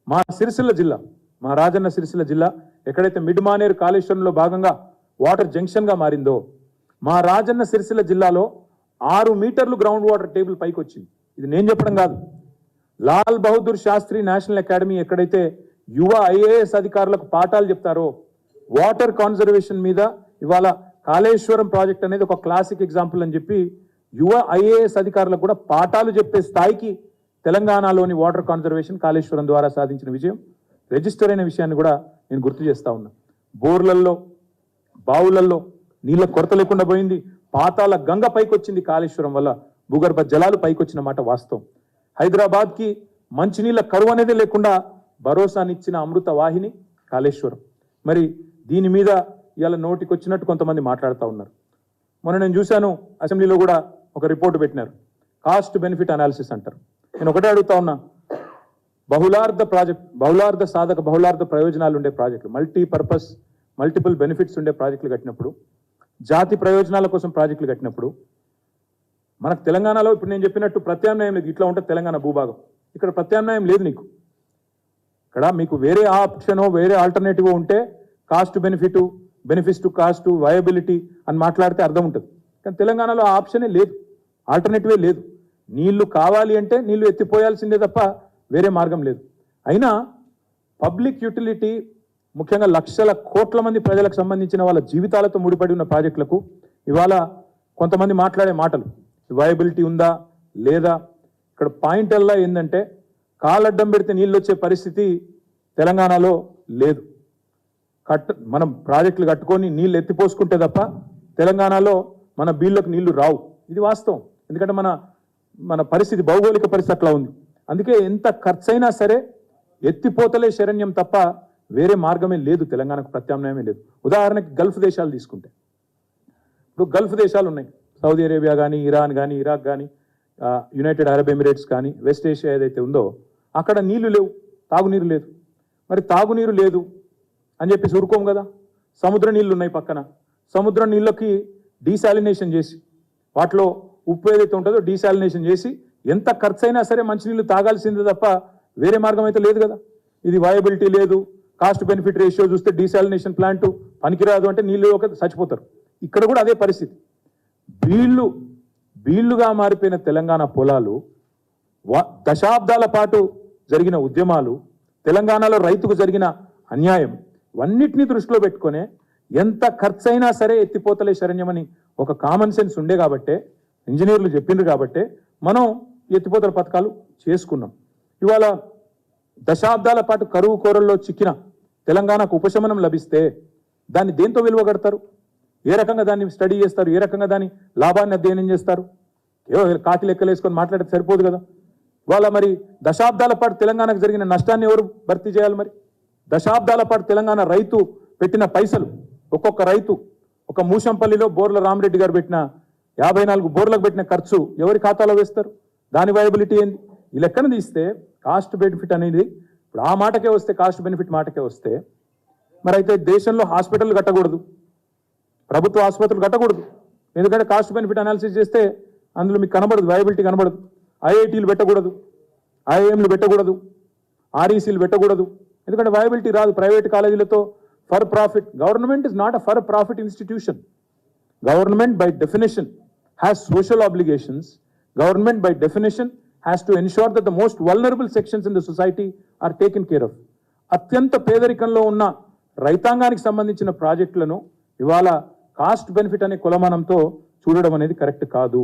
మా సిరిసిల్ల జిల్లా, మా రాజన్న సిరిసిల్ల జిల్లా ఎక్కడైతే మిడ్ మానేరు కాళేశ్వరంలో భాగంగా వాటర్ జంక్షన్గా మారిందో, మా రాజన్న సిరిసిల్ల జిల్లాలో 6 మీటర్లు గ్రౌండ్ వాటర్ టేబుల్ పైకి వచ్చింది. ఇది నేను చెప్పడం కాదు. లాల్ బహదూర్ శాస్త్రి నేషనల్ అకాడమీ ఎక్కడైతే యువ ఐఏఎస్ అధికారులకు పాఠాలు చెప్తారో, వాటర్ కాన్జర్వేషన్ మీద ఇవాళ కాళేశ్వరం ప్రాజెక్ట్ అనేది ఒక క్లాసిక్ ఎగ్జాంపుల్ అని చెప్పి యువ ఐఏఎస్ అధికారులకు కూడా పాఠాలు చెప్పే స్థాయికి తెలంగాణలోని వాటర్ కాన్జర్వేషన్ కాళేశ్వరం ద్వారా సాధించిన విజయం రిజిస్టర్ అయిన విషయాన్ని కూడా నేను గుర్తు చేస్తా ఉన్నా. బోర్లల్లో, బావులల్లో నీళ్ళ కొరత లేకుండా పోయింది. పాతాల గంగ పైకి వచ్చింది కాళేశ్వరం వల్ల. భూగర్భ జలాలు పైకి వచ్చిన మాట వాస్తవం. హైదరాబాద్కి మంచినీళ్ళ కరువు అనేది లేకుండా భరోసానిచ్చిన అమృత వాహిని కాళేశ్వరం. మరి దీని మీద ఇవాళ నోటికి వచ్చినట్టు కొంతమంది మాట్లాడుతూ ఉన్నారు. మొన్న నేను చూశాను, అసెంబ్లీలో కూడా ఒక రిపోర్ట్ పెట్టినారు, కాస్ట్ బెనిఫిట్ అనాలిసిస్ అంటారు. నేను ఒకటే అడుగుతా ఉన్నా, బహుళార్థ ప్రాజెక్ట్, బహుళార్థ సాధక బహుళార్థ ప్రయోజనాలు ఉండే ప్రాజెక్టులు, మల్టీపర్పస్ మల్టిపుల్ బెనిఫిట్స్ ఉండే ప్రాజెక్టులు కట్టినప్పుడు, జాతి ప్రయోజనాల కోసం ప్రాజెక్టులు కట్టినప్పుడు మనకు తెలంగాణలో ఇప్పుడు నేను చెప్పినట్టు ప్రత్యామ్నాయం లేదు. ఇట్లా ఉంటుంది తెలంగాణ భూభాగం. ఇక్కడ ప్రత్యామ్నాయం లేదు. నీకు ఇక్కడ మీకు వేరే ఆప్షనో వేరే ఆల్టర్నేటివ్ ఉంటే cost benefit, benefits to cost, viability అని మాట్లాడితే అర్థం ఉంటుంది. కానీ తెలంగాణలో ఆ ఆప్షనే లేదు, ఆల్టర్నేటివే లేదు. నీళ్లు కావాలి అంటే నీళ్లు ఎత్తిపోయాల్సిందే తప్ప వేరే మార్గం లేదు. అయినా పబ్లిక్ యూటిలిటీ, ముఖ్యంగా లక్షల కోట్ల మంది ప్రజలకు సంబంధించిన వాళ్ళ జీవితాలతో ముడిపడి ఉన్న ప్రాజెక్టులకు ఇవాళ కొంతమంది మాట్లాడే మాటలు వయబిలిటీ ఉందా లేదా, ఇక్కడ పాయింట్ అల్లా ఏంటంటే కాలడ్డం పెడితే నీళ్ళు వచ్చే పరిస్థితి తెలంగాణలో లేదు. మనం ప్రాజెక్టులు కట్టుకొని నీళ్ళు ఎత్తిపోసుకుంటే తప్ప తెలంగాణలో మన బీళ్ళకు నీళ్లు రావు. ఇది వాస్తవం. ఎందుకంటే మన పరిస్థితి, భౌగోళిక పరిస్థితి అట్లా ఉంది. అందుకే ఎంత ఖర్చైనా సరే ఎత్తిపోతలే శరణ్యం తప్ప వేరే మార్గమే లేదు. తెలంగాణకు ప్రత్యామ్నాయమే లేదు. ఉదాహరణకి గల్ఫ్ దేశాలు తీసుకుంటే, ఇప్పుడు గల్ఫ్ దేశాలు ఉన్నాయి, సౌదీ అరేబియా కానీ, ఇరాన్ కానీ, ఇరాక్ కానీ, యునైటెడ్ అరబ్ ఎమిరేట్స్ కానీ, వెస్ట్ ఏషియా ఏదైతే ఉందో అక్కడ నీళ్లు లేవు, తాగునీరు లేదు. మరి తాగునీరు లేదు అని చెప్పి ఊరుకోం కదా. సముద్ర నీళ్లు ఉన్నాయి పక్కన. సముద్ర నీళ్ళకి డీసాలినేషన్ చేసి, వాటిలో ఉప్పు ఏదైతే ఉంటుందో డీసాలినేషన్ చేసి ఎంత ఖర్చైనా సరే మంచినీళ్ళు తాగాల్సిందే తప్ప వేరే మార్గం అయితే లేదు కదా. ఇది వయబిలిటీ లేదు, కాస్ట్ బెనిఫిట్ రేషియో చూస్తే డీసాలినేషన్ ప్లాంట్ పనికిరాదు అంటే నీళ్ళు ఒక చచ్చిపోతారు. ఇక్కడ కూడా అదే పరిస్థితి. బీళ్లుగా మారిపోయిన తెలంగాణ పొలాలు, దశాబ్దాల పాటు జరిగిన ఉద్యమాలు, తెలంగాణలో రైతుకు జరిగిన అన్యాయం, ఇవన్నిటినీ దృష్టిలో పెట్టుకునే ఎంత ఖర్చైనా సరే ఎత్తిపోతలే శరణ్యమని ఒక కామన్ సెన్స్ ఉండే కాబట్టే, ఇంజనీర్లు చెప్పిండ్రు కాబట్టే మనం ఎత్తిపోతల పథకాలు చేసుకున్నాం. ఇవాళ దశాబ్దాల పాటు కరువు కోరల్లో చిక్కిన తెలంగాణకు ఉపశమనం లభిస్తే దాన్ని దేంతో విలువ కడతారు? ఏ రకంగా దాన్ని స్టడీ చేస్తారు? ఏ రకంగా దాని లాభాన్ని అధ్యయనం చేస్తారు? ఏవో కాకి లెక్కలు వేసుకొని మాట్లాడితే సరిపోదు కదా. ఇవాళ మరి దశాబ్దాల పాటు తెలంగాణకు జరిగిన నష్టాన్ని ఎవరు భర్తీ చేయాలి? మరి దశాబ్దాల పాటు తెలంగాణ రైతు పెట్టిన పైసలు, ఒక్కొక్క రైతు, ఒక మూషంపల్లిలో బోర్ల రామరెడ్డి గారు పెట్టిన 54 బోర్లకు పెట్టిన ఖర్చు ఎవరి ఖాతాలో వేస్తారు? దాని వయబిలిటీ ఏంది? ఈ లెక్కన తీస్తే కాస్ట్ బెనిఫిట్ అనేది, ఇప్పుడు ఆ మాటకే వస్తే, కాస్ట్ బెనిఫిట్ మాటకే వస్తే, మరి అయితే దేశంలో హాస్పిటల్ కట్టకూడదు, ప్రభుత్వ ఆసుపత్రులు కట్టకూడదు. ఎందుకంటే కాస్ట్ బెనిఫిట్ అనాలిసిస్ చేస్తే అందులో మీకు కనబడదు, వయబిలిటీ కనబడదు. ఐఐటీలు పెట్టకూడదు, ఐఐఎంలు పెట్టకూడదు, ఆర్ఈసీలు పెట్టకూడదు. ఎందుకంటే వయబిలిటీ రాదు. ప్రైవేట్ కాలేజీలతో for profit. Government is not a for profit institution. Government by definition has social obligations. Government by definition has to ensure that the most vulnerable sections in the society are taken care of. అత్యంత పేదరికంలో ఉన్న రైతాంగానికి సంబంధించిన ప్రాజెక్టులను ఇవాళ cost benefit అనే కొలమానంతో చూడడం అనేది కరెక్ట్ కాదు.